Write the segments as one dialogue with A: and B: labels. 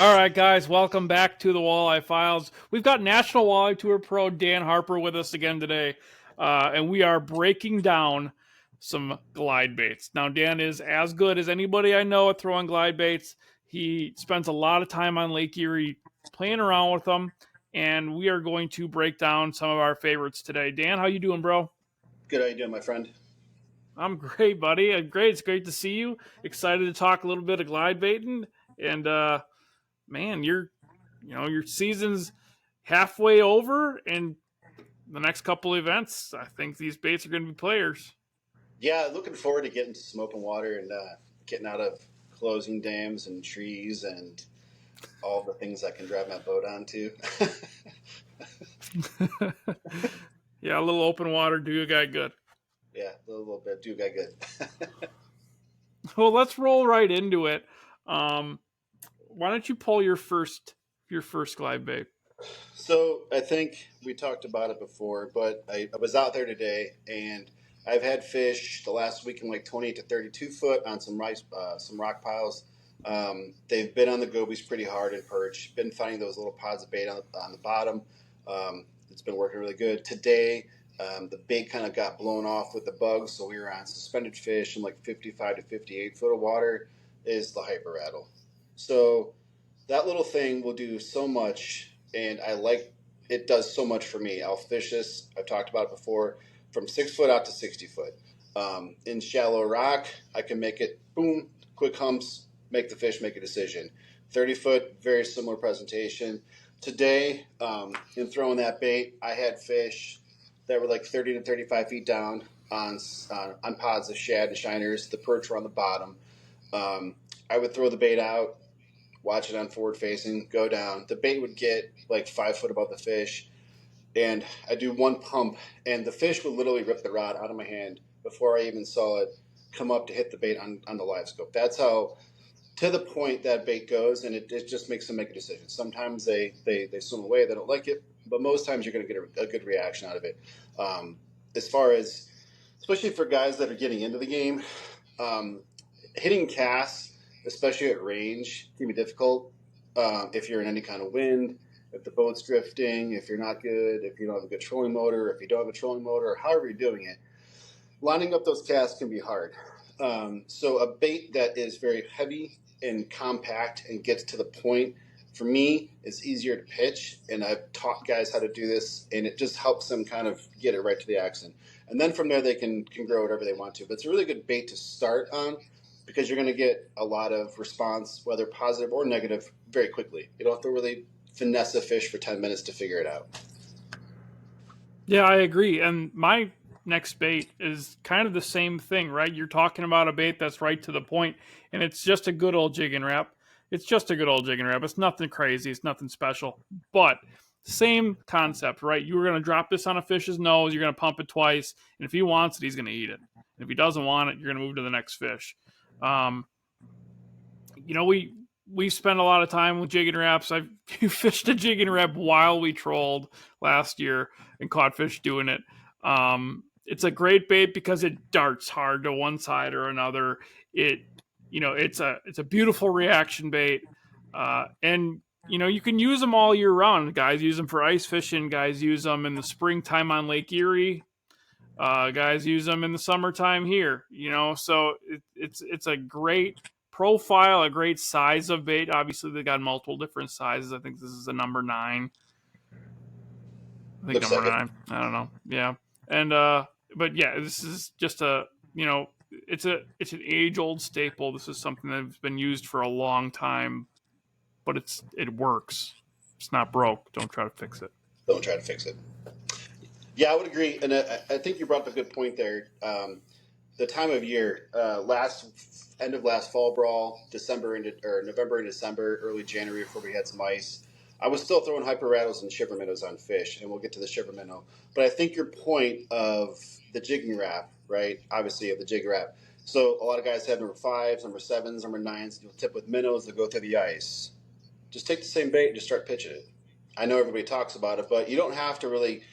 A: All right, guys, welcome back to the Walleye Files. We've got National Walleye Tour Pro Dan Harper with us again today, and we are breaking down some glide baits. Now, Dan is as good as anybody I know at throwing glide baits. He spends a lot of time on Lake Erie playing around with them, and we are going to break down some of our favorites today. Dan, how you doing, bro?
B: Good, how you doing, my friend?
A: I'm great, buddy. I'm great. It's great to see you. Excited to talk a little bit of glide baiting, and man, your season's halfway over, and the next couple events, I think these baits are going to be players.
B: Yeah, looking forward to getting to smoking water and getting out of closing dams and trees and all the things I can drive my boat onto.
A: Yeah, a little open water do a guy good.
B: Yeah, a little bit. Do got good.
A: Well, let's roll right into it. Um, why don't you pull your first glide bait?
B: So I think we talked about it before, but I was out there today and I've had fish the last week in like 20 to 32 foot on some rock piles. They've been on the gobies pretty hard and perch. Been finding those little pods of bait on the bottom. It's been working really good. Today, the bait kind of got blown off with the bugs, so we were on suspended fish in like 55 to 58 foot of water. Is the hyper rattle. So that little thing will do so much, and I like it does so much for me. I'll fish this. I've talked about it before, from 6 foot out to 60 foot. In shallow rock, I can make it boom, quick humps, make the fish make a decision. 30 foot, very similar presentation. Today, in throwing that bait, I had fish that were like 30 to 35 feet down on pods of shad and shiners. The perch were on the bottom. I would throw the bait out, watch it on forward facing, go down. The bait would get like 5 foot above the fish, and I do one pump, and the fish would literally rip the rod out of my hand before I even saw it come up to hit the bait on the live scope. That's how to the point that bait goes, and it just makes them make a decision. Sometimes they swim away, they don't like it, but most times you're going to get a good reaction out of it. As far as, especially for guys that are getting into the game, hitting casts, especially at range, can be difficult if you're in any kind of wind, if the boat's drifting, if you're not good, if you don't have a good trolling motor, if you don't have a trolling motor, or however you're doing it. Lining up those casts can be hard. So a bait that is very heavy and compact and gets to the point, for me, is easier to pitch. And I've taught guys how to do this, and it just helps them kind of get it right to the accent. And then from there, they can grow whatever they want to. But it's a really good bait to start on because you're going to get a lot of response, whether positive or negative, very quickly. You don't have to really finesse a fish for 10 minutes to figure it out.
A: Yeah, I agree. And my next bait is kind of the same thing, right? You're talking about a bait that's right to the point, and it's just a good old jig and wrap. It's just a good old jig and wrap. It's nothing crazy. It's nothing special. But same concept, right? You were going to drop this on a fish's nose. You're going to pump it twice. And if he wants it, he's going to eat it. And if he doesn't want it, you're going to move to the next fish. Um, we spend a lot of time with jig and wraps. I've fished a jig and wrap while we trolled last year and caught fish doing it. It's a great bait because it darts hard to one side or another. It's a beautiful reaction bait, and you can use them all year round. Guys use them for ice fishing. Guys use them in the springtime on Lake Erie. Guys use them in the summertime here. So it's a great profile, a great size of bait. Obviously, they got multiple different sizes. I think this is a number 9. I think
B: Looks
A: number
B: like it.
A: 9. I don't know. Yeah, and but yeah, this is just it's an age old staple. This is something that's been used for a long time, but it works. It's not broke. Don't try to fix it.
B: Don't try to fix it. Yeah, I would agree, and I think you brought up a good point there. The time of year, end of last fall brawl, November and December, early January before we had some ice. I was still throwing hyper rattles and shiver minnows on fish, and we'll get to the shiver minnow. But I think your point of the jigging wrap, right? Obviously, of the jig wrap. So a lot of guys have number 5s, number 7s, number 9s. You'll tip with minnows that go through the ice. Just take the same bait and just start pitching it. I know everybody talks about it, but you don't have to really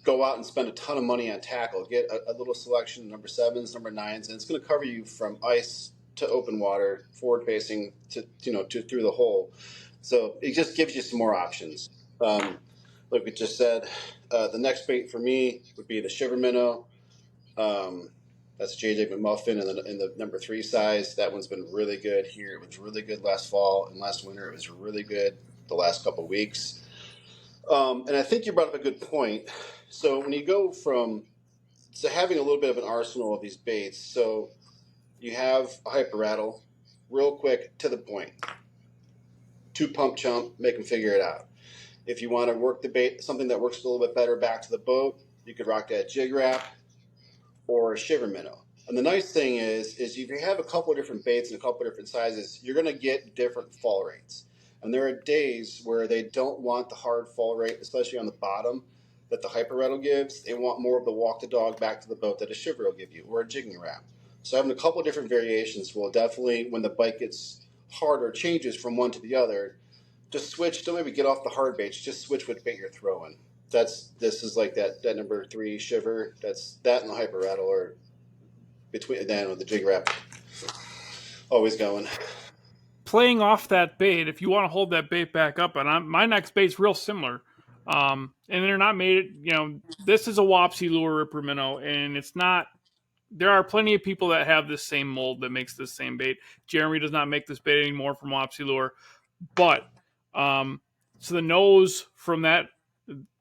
B: go out and spend a ton of money on tackle. Get a little selection, number 7s, number 9s, and it's going to cover you from ice to open water, forward facing to through the hole. So it just gives you some more options. Like we just said, the next bait for me would be the shiver minnow. That's JJ McMuffin in the number 3 size. That one's been really good here. It was really good last fall and last winter. It was really good the last couple of weeks. And I think you brought up a good point. So when you go from having a little bit of an arsenal of these baits, so you have a hyper rattle, real quick, to the point. 2 pump chump, make them figure it out. If you want to work the bait, something that works a little bit better back to the boat, you could rock that jig wrap or a shiver minnow. And the nice thing is if you have a couple of different baits and a couple of different sizes, you're going to get different fall rates. And there are days where they don't want the hard fall rate, especially on the bottom, that the hyper rattle gives. They want more of the walk the dog back to the boat that a shiver will give you, or a jigging wrap. So having a couple of different variations will definitely, when the bite gets harder, changes from one to the other, just switch. Don't maybe get off the hard baits. Just switch what bait you're throwing. This is like that number 3 shiver. That's that and the hyper rattle, or between then with the jig wrap. Always going.
A: Playing off that bait, if you want to hold that bait back up, and my next bait's real similar. And they're not made, this is a Wapsi lure Ripper minnow, and it's not. There are plenty of people that have this same mold that makes this same bait. Jeremy does not make this bait anymore from Wapsi lure, but so the nose from that.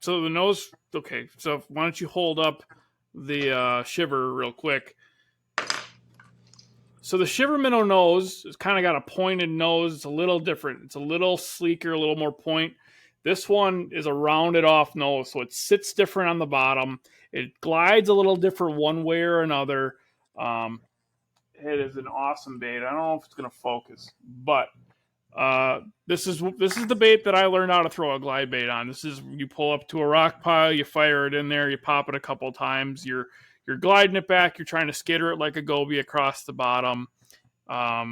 A: So the nose. Okay, so why don't you hold up the shiver real quick? So the shiver minnow nose has kind of got a pointed nose. It's a little different. It's a little sleeker, a little more point. This one is a rounded off nose, so it sits different on the bottom. It glides a little different one way or another. It is an awesome bait. I don't know if it's going to focus, but this is the bait that I learned how to throw a glide bait on. This is, you pull up to a rock pile, you fire it in there, you pop it a couple times, you're gliding it back, you're trying to skitter it like a goby across the bottom. I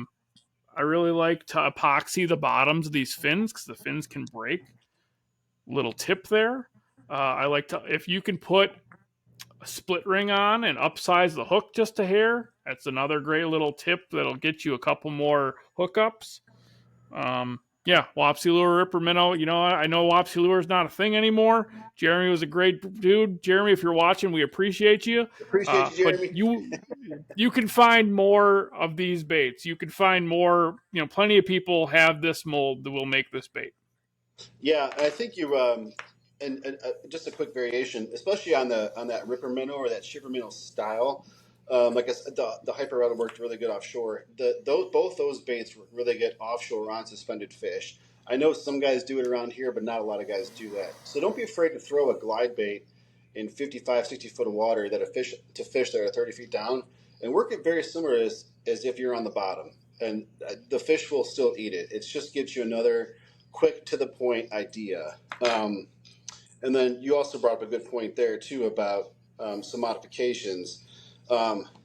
A: really like to epoxy the bottoms of these fins because the fins can break. Little tip there. I like to, if you can put a split ring on and upsize the hook just a hair, that's another great little tip that'll get you a couple more hookups. Yeah, Wapsi lure Ripper minnow. I know Wapsi lure is not a thing anymore. Jeremy was a great dude. Jeremy, if you're watching, we appreciate you.
B: Appreciate you,
A: But
B: Jeremy.
A: you can find more of these baits. You can find more. Plenty of people have this mold that will make this bait.
B: Yeah, I think you. And just a quick variation, especially on that Ripper minnow or that shiver minnow style. Like I said, the hyper rattle worked really good offshore. Both those baits really get offshore on suspended fish. I know some guys do it around here, but not a lot of guys do that. So don't be afraid to throw a glide bait in 55, 60 foot of water that fish that are 30 feet down, and work it very similar as if you're on the bottom, and the fish will still eat it. It just gives you another quick to the point idea. And then you also brought up a good point there too about some modifications.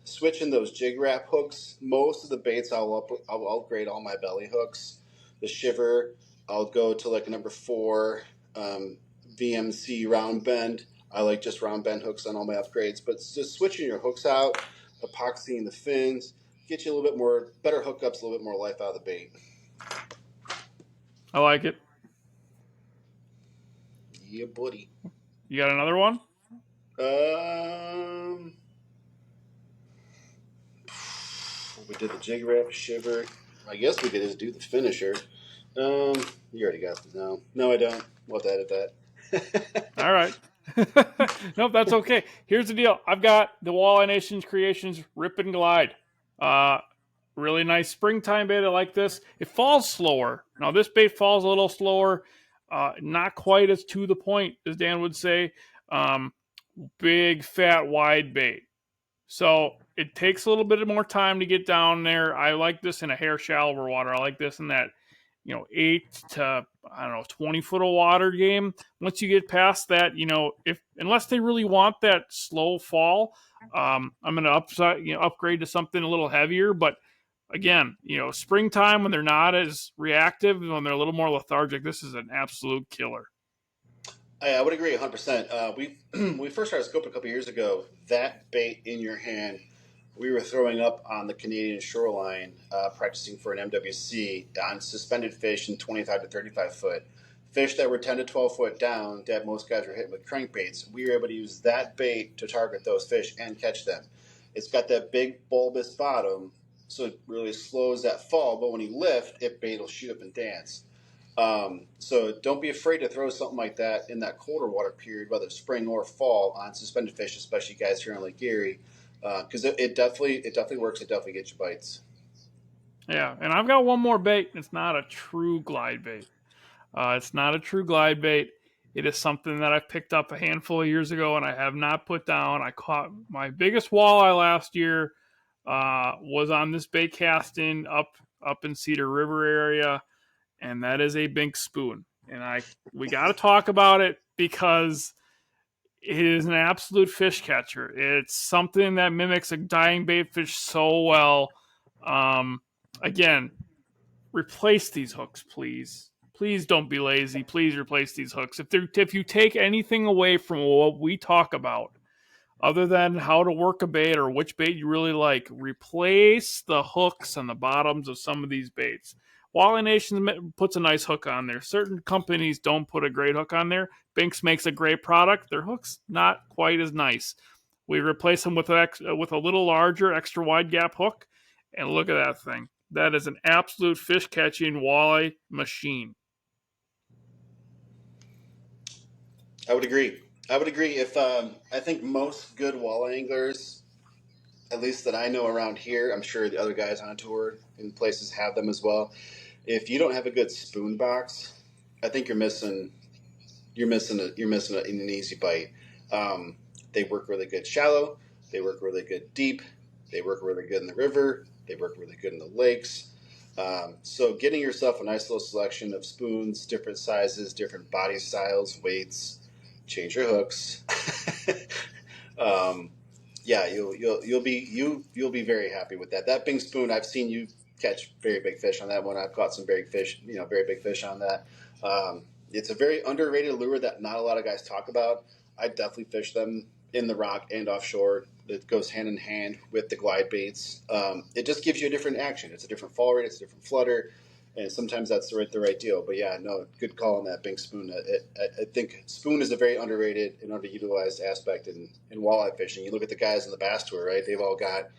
B: Switching those jig wrap hooks. Most of the baits I'll upgrade all my belly hooks. The shiver, I'll go to like a number 4 VMC round bend. I like just round bend hooks on all my upgrades. But just switching your hooks out, epoxying the fins, get you a little bit more better hookups, a little bit more life out of the bait.
A: I like it.
B: Yeah, buddy.
A: You got another one?
B: We did the jig wrap, shiver. I guess we could just do the finisher. You already got the no, I don't. We'll have to edit that.
A: All right. Nope, that's okay. Here's the deal. I've got the Walleye Nations Creations Rip-N-Glide. Really nice springtime bait. I like this. It falls slower. Now, this bait falls a little slower. Not quite as to the point, as Dan would say. Big, fat, wide bait. So it takes a little bit more time to get down there. I like this in a hair shallower water. I like this in that 8 to 20 foot of water game. Once you get past that, unless they really want that slow fall, I'm going to upgrade to something a little heavier. But again, springtime when they're not as reactive, when they're a little more lethargic, this is an absolute killer.
B: I would agree 100%. We first started scoping a couple years ago. That bait in your hand we were throwing up on the Canadian shoreline, practicing for an MWC on suspended fish in 25 to 35 foot. Fish that were 10 to 12 foot down that most guys were hitting with crankbaits. We were able to use that bait to target those fish and catch them. It's got that big bulbous bottom, so it really slows that fall. But when you lift, it bait will shoot up and dance. So don't be afraid to throw something like that in that colder water period, whether spring or fall, on suspended fish, especially guys here on Lake Erie, because it definitely works. It definitely gets you bites.
A: Yeah, and I've got one more bait. It's not a true glide bait. It's not a true glide bait. It is something that I picked up a handful of years ago and I have not put down. I caught my biggest walleye last year. Was on this bait casting up in Cedar River area, and that is a bink spoon. And we got to talk about it because it is an absolute fish catcher. It's something that mimics a dying bait fish so well. Again, replace these hooks, please. Please don't be lazy. Please replace these hooks. If you take anything away from what we talk about, other than how to work a bait or which bait you really like, replace the hooks on the bottoms of some of these baits. Walleye Nation puts a nice hook on there. Certain companies don't put a great hook on there. Binks makes a great product. Their hook's not quite as nice. We replace them with a little larger, extra wide gap hook, and look at that thing. That is an absolute fish catching walleye machine.
B: I would agree. I would agree. If I think most good walleye anglers, at least that I know around here, I'm sure the other guys on tour in places have them as well. If you don't have a good spoon box, I think you're missing an easy bite. They work really good shallow. They work really good deep. They work really good in the river. They work really good in the lakes. So getting yourself a nice little selection of spoons, different sizes, different body styles, weights, change your hooks. um, yeah, you'll be very happy with that. That Bing spoon, I've seen you catch very big fish on that one. I've caught some very big fish on that. It's a very underrated lure that not a lot of guys talk about. I definitely fish them in the rock and offshore. It goes hand in hand with the glide baits. It just gives you a different action. It's a different fall rate. It's a different flutter, and sometimes that's the right deal. But yeah, no, good call on that Bing spoon. I think spoon is a very underrated and underutilized aspect in walleye fishing. You look at the guys in the bass tour, right? They've all got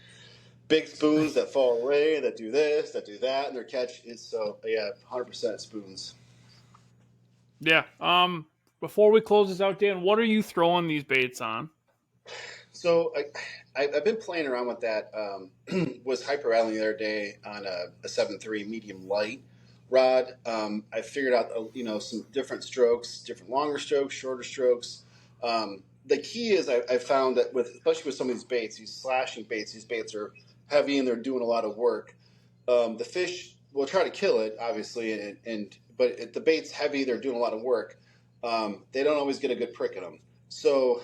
B: big spoons that fall away, that do this, that do that, and their catch is so yeah, 100% spoons.
A: Yeah. Before we close this out, Dan, what are you throwing these baits on?
B: So I've been playing around with that. Was hyper the other day on a 7.3 medium light rod. I figured out some different strokes, different longer strokes, shorter strokes. The key is I found that especially with some of these baits, these slashing baits, these baits are heavy and they're doing a lot of work. The fish will try to kill it, obviously, but if the bait's heavy, they're doing a lot of work. They don't always get a good prick in them. So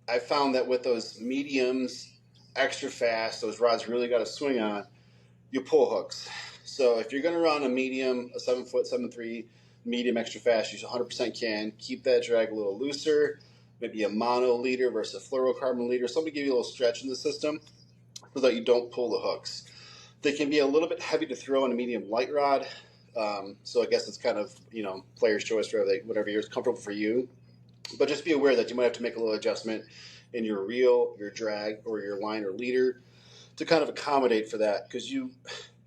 B: I found that with those mediums, extra fast, those rods really got to swing on, you pull hooks. So if you're going to run a medium, a 7-foot, 7.3 medium extra fast, you 100% can. Keep that drag a little looser, maybe a mono leader versus a fluorocarbon leader, something to give you a little stretch in the system so that you don't pull the hooks. They can be a little bit heavy to throw on a medium light rod. So I guess it's kind of, player's choice, whatever you're comfortable for you. But just be aware that you might have to make a little adjustment in your reel, your drag, or your line or leader to kind of accommodate for that. Because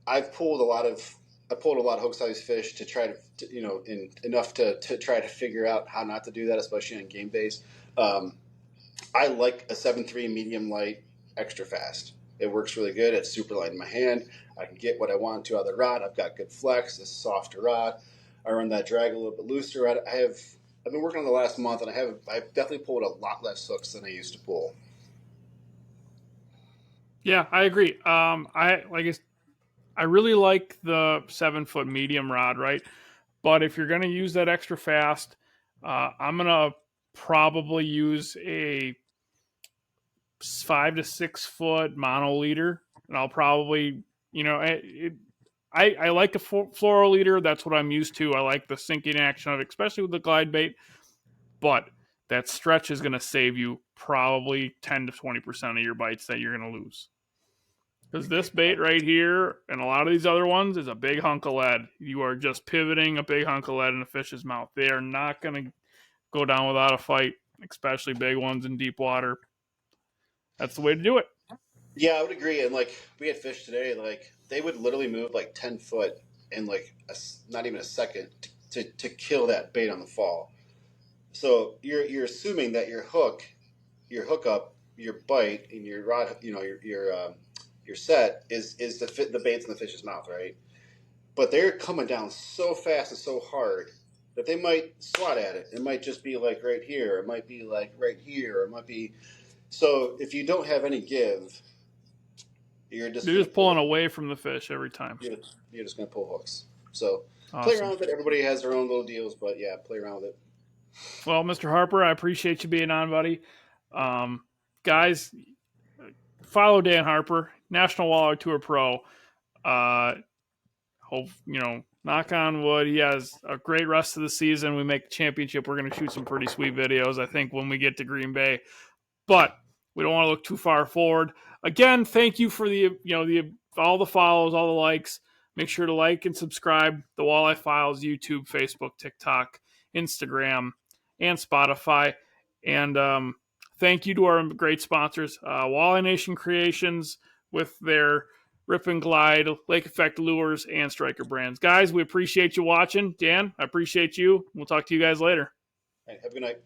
B: I've pulled a lot of hooks out of these fish to try enough to try to figure out how not to do that, especially on game days. I like a 7.3 medium light extra fast. It works really good. It's super light in my hand. I can get what I want to out of the rod. I've got good flex. It's a softer rod. I run that drag a little bit looser. I've been working on the last month, and I've definitely pulled a lot less hooks than I used to pull.
A: Yeah, I agree. I really like the 7-foot medium rod, right? But if you're going to use that extra fast, I'm going to probably use a 5 to 6 foot mono leader, and I'll probably, I like a fluoro leader. That's what I'm used to. I like the sinking action of it, especially with the glide bait. But that stretch is going to save you probably 10 to 20% of your bites that you're going to lose. Because this bait right here and a lot of these other ones is a big hunk of lead. You are just pivoting a big hunk of lead in a fish's mouth. They are not going to go down without a fight, especially big ones in deep water. That's the way to do it.
B: Yeah, I would agree. And like we had fish today, like they would literally move like 10 foot in like not even a second to kill that bait on the fall. So you're assuming that your hookup, your bite, and your rod, your set is to fit the baits in the fish's mouth, right? But they're coming down so fast and so hard that they might swat at it. It might just be like right here. It might be like right here. It might be. So if you don't have any give, you're just
A: pulling away from the fish every time.
B: You're just gonna pull hooks. So
A: Awesome.
B: play around with it. Everybody has their own little deals, but yeah, play around with it.
A: Well, Mr. Harper, I appreciate you being on, buddy. Guys, follow Dan Harper, National Walleye Tour Pro. Hope, knock on wood, he has a great rest of the season. We make the championship. We're going to shoot some pretty sweet videos, I think, when we get to Green Bay. But we don't want to look too far forward. Again, thank you for all the follows, all the likes. Make sure to like and subscribe. The Walleye Files, YouTube, Facebook, TikTok, Instagram, and Spotify. And thank you to our great sponsors, Walleye Nation Creations with their Rip-N-Glide, Lake Effect Lures, and Striker brands. Guys, we appreciate you watching. Dan, I appreciate you. We'll talk to you guys later.
B: All right, have a good night.